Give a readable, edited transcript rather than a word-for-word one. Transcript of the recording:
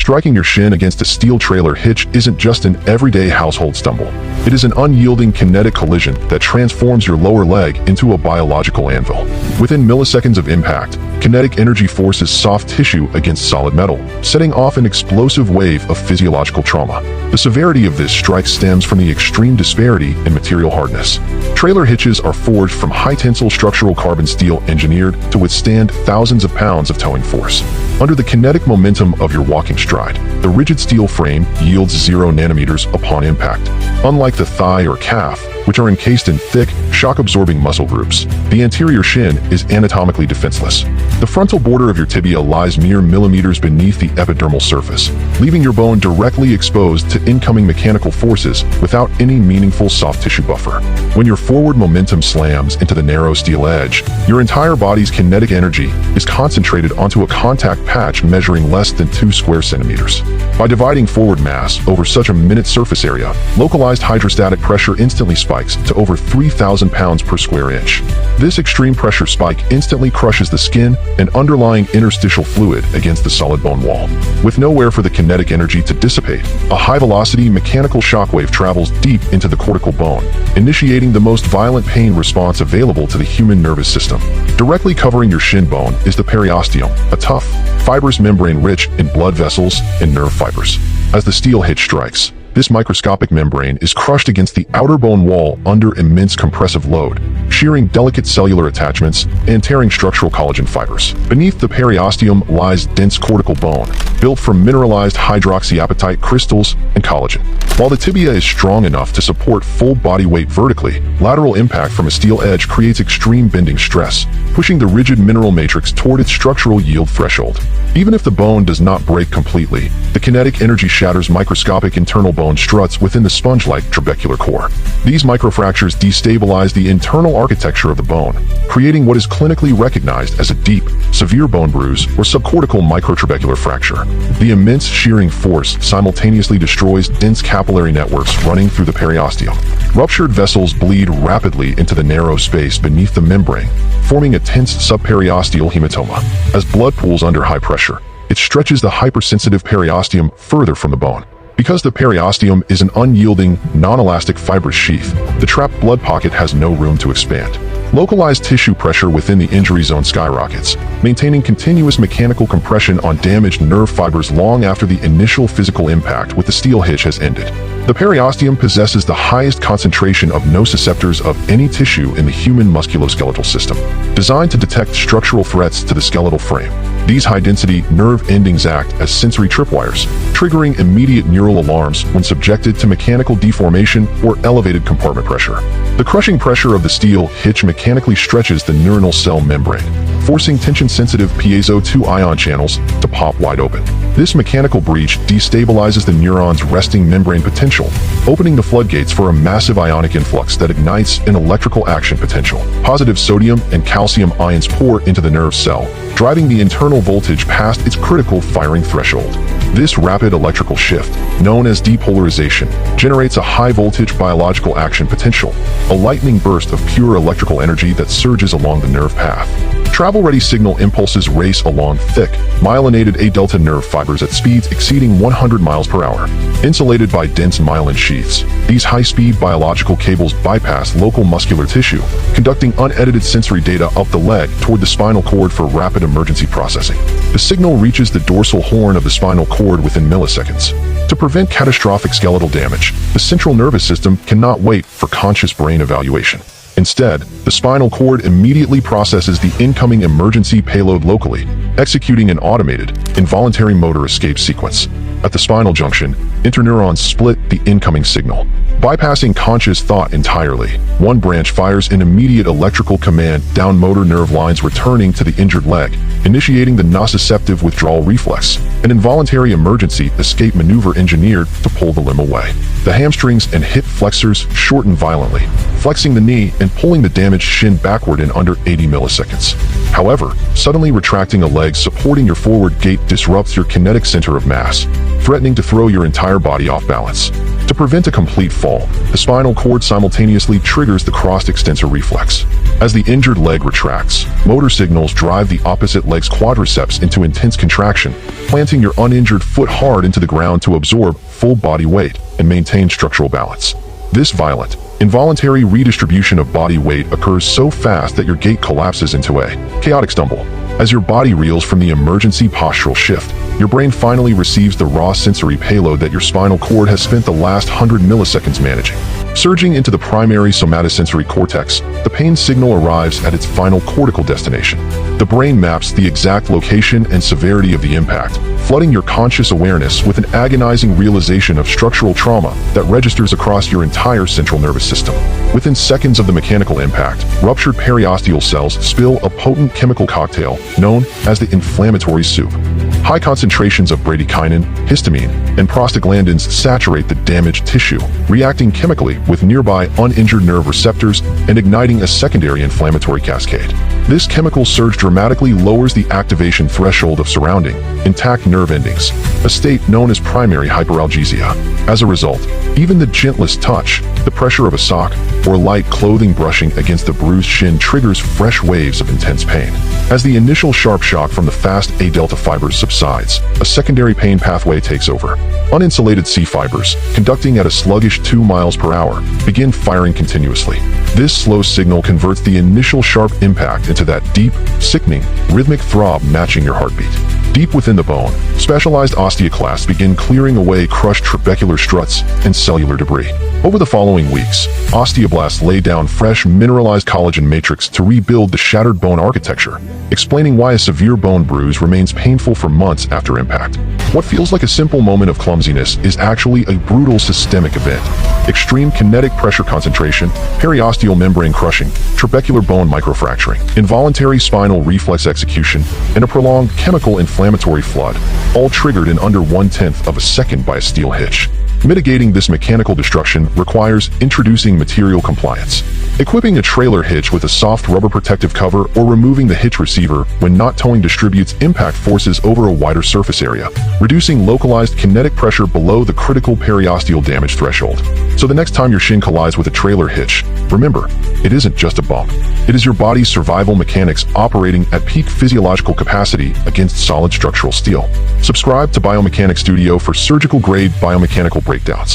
Striking your shin against a steel trailer hitch isn't just an everyday household stumble. It is an unyielding kinetic collision that transforms your lower leg into a biological anvil. Within milliseconds of impact, kinetic energy forces soft tissue against solid metal, setting off an explosive wave of physiological trauma. The severity of this strike stems from the extreme disparity in material hardness. Trailer hitches are forged from high-tensile structural carbon steel engineered to withstand thousands of pounds of towing force. Under the kinetic momentum of your walking stride, the rigid steel frame yields 0 nanometers upon impact. Unlike the thigh or calf, which are encased in thick, shock-absorbing muscle groups, the anterior shin is anatomically defenseless. The frontal border of your tibia lies mere millimeters beneath the epidermal surface, leaving your bone directly exposed to incoming mechanical forces without any meaningful soft tissue buffer. When your forward momentum slams into the narrow steel edge, your entire body's kinetic energy is concentrated onto a contact patch measuring less than 2 square centimeters. By dividing forward mass over such a minute surface area, localized hydrostatic pressure instantly spikes to over 3,000 pounds per square inch. This extreme pressure spike instantly crushes the skin and underlying interstitial fluid against the solid bone wall. With nowhere for the kinetic energy to dissipate, a high-velocity mechanical shockwave travels deep into the cortical bone, initiating the most violent pain response available to the human nervous system. Directly covering your shin bone is the periosteum, a tough, fibrous membrane rich in blood vessels and nerve fibers. As the steel hitch strikes, this microscopic membrane is crushed against the outer bone wall under immense compressive load, shearing delicate cellular attachments and tearing structural collagen fibers. Beneath the periosteum lies dense cortical bone, built from mineralized hydroxyapatite crystals and collagen. While the tibia is strong enough to support full body weight vertically, lateral impact from a steel edge creates extreme bending stress, pushing the rigid mineral matrix toward its structural yield threshold. Even if the bone does not break completely, the kinetic energy shatters microscopic internal bone struts within the sponge-like trabecular core. These microfractures destabilize the internal architecture of the bone, creating what is clinically recognized as a deep, severe bone bruise or subcortical microtrabecular fracture. The immense shearing force simultaneously destroys dense capillary networks running through the periosteum. Ruptured vessels bleed rapidly into the narrow space beneath the membrane, forming a tense subperiosteal hematoma. As blood pools under high pressure, it stretches the hypersensitive periosteum further from the bone. Because the periosteum is an unyielding, non-elastic fibrous sheath, the trapped blood pocket has no room to expand. Localized tissue pressure within the injury zone skyrockets, maintaining continuous mechanical compression on damaged nerve fibers long after the initial physical impact with the steel hitch has ended. The periosteum possesses the highest concentration of nociceptors of any tissue in the human musculoskeletal system, designed to detect structural threats to the skeletal frame. These high-density nerve endings act as sensory tripwires, triggering immediate neural alarms when subjected to mechanical deformation or elevated compartment pressure. The crushing pressure of the steel hitch mechanically stretches the neuronal cell membrane, forcing tension-sensitive piezo 2 ion channels to pop wide open. This mechanical breach destabilizes the neuron's resting membrane potential, opening the floodgates for a massive ionic influx that ignites an electrical action potential. Positive sodium and calcium ions pour into the nerve cell, driving the internal voltage past its critical firing threshold. This rapid electrical shift, known as depolarization, generates a high-voltage biological action potential, a lightning burst of pure electrical energy that surges along the nerve path. Travel-ready signal impulses race along thick, myelinated A-delta nerve fibers at speeds exceeding 100 miles per hour. Insulated by dense myelin sheaths, these high-speed biological cables bypass local muscular tissue, conducting unedited sensory data up the leg toward the spinal cord for rapid emergency processing. The signal reaches the dorsal horn of the spinal cord within milliseconds. To prevent catastrophic skeletal damage, the central nervous system cannot wait for conscious brain evaluation. Instead, the spinal cord immediately processes the incoming emergency payload locally, executing an automated, involuntary motor escape sequence. At the spinal junction, interneurons split the incoming signal. Bypassing conscious thought entirely, one branch fires an immediate electrical command down motor nerve lines returning to the injured leg, initiating the nociceptive withdrawal reflex, an involuntary emergency escape maneuver engineered to pull the limb away. The hamstrings and hip flexors shorten violently, flexing the knee and pulling the damaged shin backward in under 80 milliseconds. However, suddenly retracting a leg supporting your forward gait disrupts your kinetic center of mass, threatening to throw your entire body off balance. To prevent a complete fall, the spinal cord simultaneously triggers the crossed extensor reflex. As the injured leg retracts, motor signals drive the opposite leg's quadriceps into intense contraction, planting your uninjured foot hard into the ground to absorb full body weight and maintain structural balance. This violent, involuntary redistribution of body weight occurs so fast that your gait collapses into a chaotic stumble. As your body reels from the emergency postural shift, your brain finally receives the raw sensory payload that your spinal cord has spent the last 100 milliseconds managing. Surging into the primary somatosensory cortex, the pain signal arrives at its final cortical destination. The brain maps the exact location and severity of the impact, flooding your conscious awareness with an agonizing realization of structural trauma that registers across your entire central nervous system. Within seconds of the mechanical impact, ruptured periosteal cells spill a potent chemical cocktail known as the inflammatory soup. High concentrations of bradykinin, histamine, and prostaglandins saturate the damaged tissue, reacting chemically with nearby uninjured nerve receptors and igniting a secondary inflammatory cascade. This chemical surge dramatically lowers the activation threshold of surrounding, intact nerve endings, a state known as primary hyperalgesia. As a result, even the gentlest touch, the pressure of a sock, or light clothing brushing against the bruised shin triggers fresh waves of intense pain. As the initial sharp shock from the fast A delta fibers subsides, a secondary pain pathway takes over. Uninsulated C fibers, conducting at a sluggish 2 miles per hour, begin firing continuously. This slow signal converts the initial sharp impact into that deep, sickening, rhythmic throb matching your heartbeat. Deep within the bone, specialized osteoclasts begin clearing away crushed trabecular struts and cellular debris. Over the following weeks, osteoblasts lay down fresh mineralized collagen matrix to rebuild the shattered bone architecture, explaining why a severe bone bruise remains painful for months after impact. What feels like a simple moment of clumsiness is actually a brutal systemic event. Extreme kinetic pressure concentration, periosteal membrane crushing, trabecular bone microfracturing, involuntary spinal reflex execution, and a prolonged chemical inflammatory flood, all triggered in under 1/10 of a second by a steel hitch. Mitigating this mechanical destruction requires introducing material compliance. Equipping a trailer hitch with a soft rubber protective cover or removing the hitch receiver when not towing distributes impact forces over a wider surface area, reducing localized kinetic pressure below the critical periosteal damage threshold. So the next time your shin collides with a trailer hitch, remember, it isn't just a bump. It is your body's survival mechanics operating at peak physiological capacity against solid structural steel. Subscribe to Biomechanics Studio for surgical-grade biomechanical breakdowns.